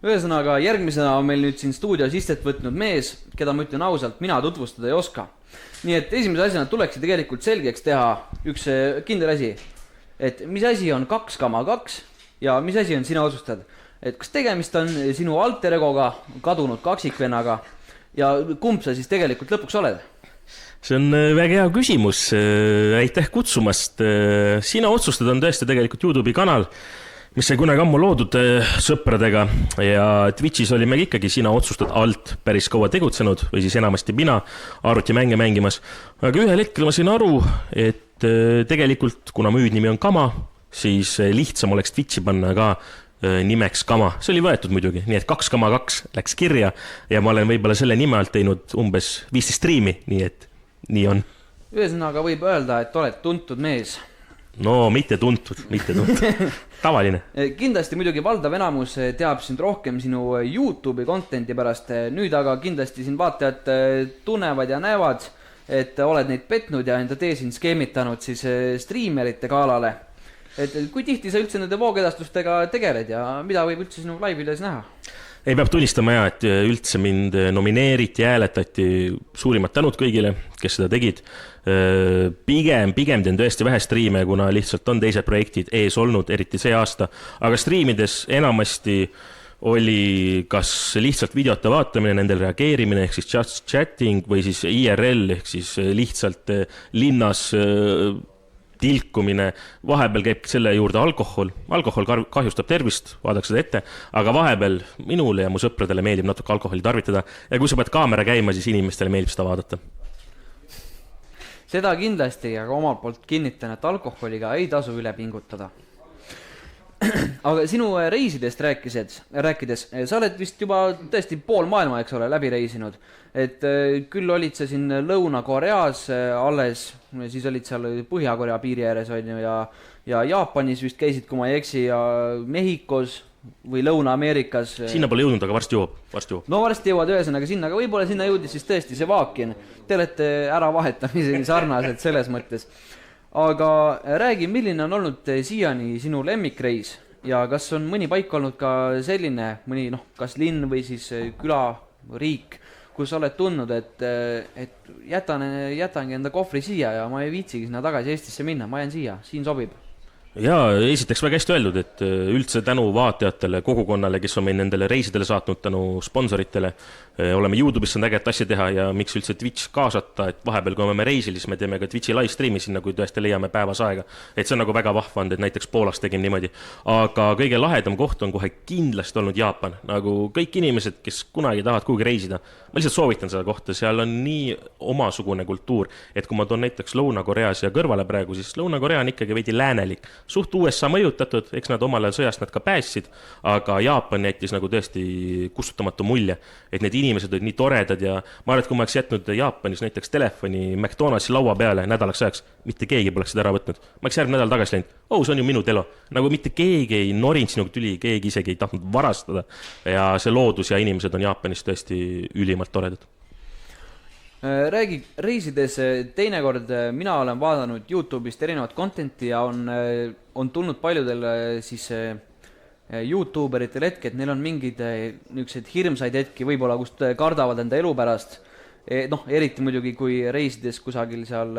Ühesõnaga, järgmisena on meil nüüd siin stuudios istet võtnud mees, keda ma ütlen ausalt, mina tutvustada ei oska. Nii et esimese asjana tuleksid tegelikult selgeks teha üks kindel asi, et mis asi on 2,2 ja mis asi on sina otsustad. Et kas tegemist on sinu alter egoga, kadunud kaksikvennaga ja kumb sa siis tegelikult lõpuks oled? See on väga hea küsimus. Aitäh kutsumast. Sina otsustad on tõesti tegelikult YouTube'i kanal, mis sai kunagi ammu loodud sõpradega ja Twitchis olime ikkagi Sina otsustad alt päris kaua tegutsenud või siis enamasti mina arvutimänge mängimas. Aga ühel hetkel ma sain aru, et tegelikult kuna mu hüüdnimi on Kama, siis lihtsam oleks Twitchi panna ka nimeks Kama. See oli võetud muidugi, nii et 2,2 läks kirja ja ma olen võib-olla selle nime alt teinud umbes 15 striimi, nii et nii on. Ühesõnaga võib öelda, et oled tuntud mees. No mitte tuntud. Tavaline. Kindlasti muidugi valdav enamus teab sind rohkem sinu YouTube'i contenti pärast. Nüüd aga kindlasti siin vaatajad tunnevad ja näevad, et oled neid petnud ja enda tee siin skeemitanud siis streamerite kaalale. Et kui tihti sa üldse nende voogedastustega tegeled ja mida võib üldse sinu laivides näha? Ei, peab tunnistama ja, et üldse mind nomineeriti ja hääletati. Suurimad tänud kõigile, kes seda tegid. Pigem teen tõesti vähe striime, kuna lihtsalt on teised projektid ees olnud, eriti see aasta. Aga striimides enamasti oli kas lihtsalt videote vaatamine, nendel reageerimine, ehk siis just chatting või siis IRL, ehk siis lihtsalt linnas tilkumine. Vahepeal käib selle juurde alkohol. Alkohol kahjustab tervist, vaadaks seda ette, aga vahepeal minule ja mu sõpradele meeldib natuke alkoholi tarvitada ja kui sa pead kaamera käima, siis inimestele meeldib seda vaadata. Seda kindlasti, aga omalt poolt kinnitan, et alkoholiga ei tasu üle pingutada. Aga sinu reisidest rääkides, sa oled vist juba tõesti pool maailma, eks ole, läbi reisinud. Et küll olid sa siin Lõuna-Koreas alles, siis olid seal Põhja-Korea piiri ääres ja Jaapanis vist käisid, kui ma ei eksi, ja Mehhikos või Lõuna-Ameerikas. Sinna pole jõudnud, aga varsti jõuab. No varsti jõuad ühesõnaga sinna, aga võib-olla sinna jõudis siis tõesti see Vaakin. Te olete ära vahetamiseni sarnased selles mõttes. Aga räägi, milline on olnud siiani sinu lemmikreis ja kas on mõni paik olnud ka selline, mõni kas linn või siis küla, riik, kus oled tundnud, et jätangi enda kohvri siia ja ma ei viitsigi sinna tagasi Eestisse minna, ma jään siia, siin sobib. Jaa, esiteks väga hästi öeldud, et üldse tänu vaatajatele, kogukonnale, kes on meil nendele reisidele saatnud, tänu sponsoritele, oleme YouTube'is ägedad asja teha ja miks üldse Twitch kaasata, et vahepeal, kui oleme reisil, siis me teeme ka Twitchi live streami sinna, kui tõesti leiame päevas aega. Et see on nagu väga vahvand, et näiteks Poolas tegin niimoodi. Aga kõige lahedam koht on kohe kindlasti olnud Jaapan. Nagu kõik inimesed, kes kunagi tahavad kuhugi reisida, ma lihtsalt soovitan seda kohta, seal on nii omasugune kultuur, et kui ma toon näiteks Lõuna-Koreas ja kõrvale praegu, siis Lõuna-Korea on ikkagi veidi läänelik. Suht USA mõjutatud, eks nad omal ajal sõjast nad ka päässid, aga Jaapan jättis nagu tõesti kustutamatu mulje, et need inimesed olid nii toredad ja ma arvan, et kui ma oleks jätnud Jaapanis näiteks telefoni McDonaldsi laua peale nädalaks ajaks, mitte keegi poleks seda ära võtnud. Ma oleks järgmine nädal tagasi läinud, see on ju minu telo. Nagu mitte keegi ei norinud sinuga tüli, keegi isegi ei tahtnud varastada ja see loodus ja inimesed on Jaapanis tõesti ülimalt toredad. Räägi reisides, teinekord mina olen vaadanud YouTube'ist erinevat contenti ja on tulnud paljudel siis YouTuberitel hetki, et neil on mingid niisugused hirmsaid hetki, võib-olla kust kardavad enda elu pärast. Eriti muidugi, kui reisides kusagil seal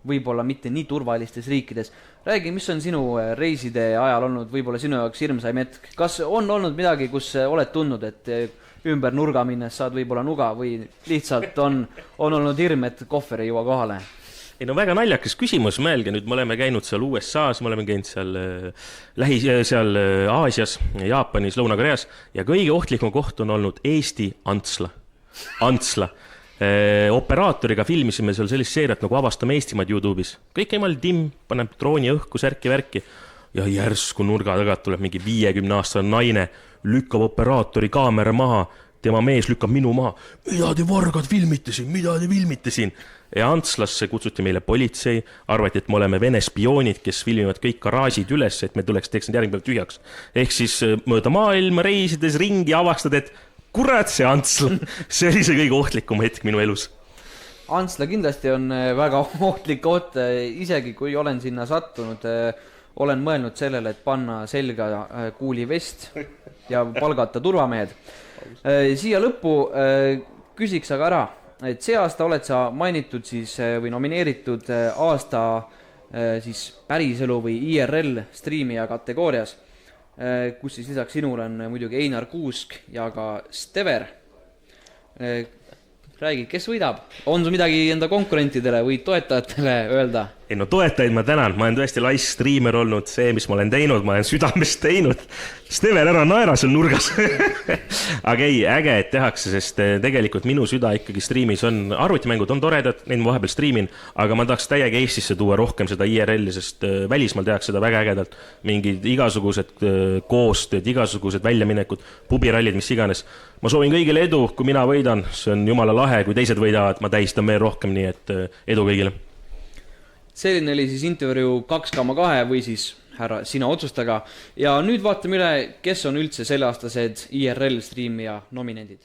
võib-olla mitte nii turvalistes riikides. Räägi, mis on sinu reiside ajal olnud võib-olla sinu jaoks hirmsaim hetk? Kas on olnud midagi, kus oled tundnud, et ümber nurga minnes saad võib-olla nuga või lihtsalt on olnud hirm, et kohver ei jõua kohale? Ei, väga naljakas küsimus, mõelge nüüd, me oleme käinud seal USA-s, me oleme käinud seal Aasias, Jaapanis, Lõuna-Koreas ja kõige ohtlikum koht on olnud Eesti Antsla. Operaatoriga filmisime seal sellist seeriat nagu Avastame Eestimaad YouTube'is. Kõik eemal timm, paneb drooni õhku, särki ja järsku nurga tagant tuleb mingi 50-aastane naine, lükkab operaatori kaamera maha, tema mees lükkab minu maha. Mida te vargad filmite siin? Ja Antslasse kutsuti meile politsei, arvati, et me oleme Vene spioonid, kes filmivad kõik garaažid üles, et me teeks need järgmine päev tühjaks. Ehk siis mööda maailma reisides ringi avastad, et kurat see Antsla, see oli see kõige ohtlikum hetk minu elus. Antsla kindlasti on väga ohtlik koht, isegi kui olen sinna sattunud. olen mõelnud sellele, et panna selga kuulivest ja palgata turvamehed. Siia lõppu küsiks aga ära, et see aasta oled sa mainitud siis või nomineeritud aasta siis päriselu või IRL striimija kategoorias, kus siis lisaks sinule on muidugi Einar Kuusk ja ka Stever. Räägi, kes võidab? On sul midagi enda konkurentidele või toetajatele öelda? Ei no toetajaid ma tänan, ma olen tõesti live-streamer olnud, see, mis ma olen teinud, ma olen südamest teinud. Steven, ära naera seal nurgas. Aga ei, äge, et tehakse, sest tegelikult minu süda ikkagi striimis on, arvutimängud on toredad, neid ma vahepeal striimin, aga ma tahaks täiega Eestisse tuua rohkem seda IRL-i, sest välismaal tehakse seda väga ägedalt. Mingid igasugused koostööd, igasugused väljaminekud, pubirallid, mis iganes. Ma soovin kõigile edu, kui mina võidan, see on jumala lahe, kui teised võidavad, ma tähistan veel rohkem, nii et edu kõigile. Selline oli siis intervjuu 2,2 või siis härra, sina otsustaga. Ja nüüd vaatame üle, kes on üldse selleaastased IRL striimija nominendid.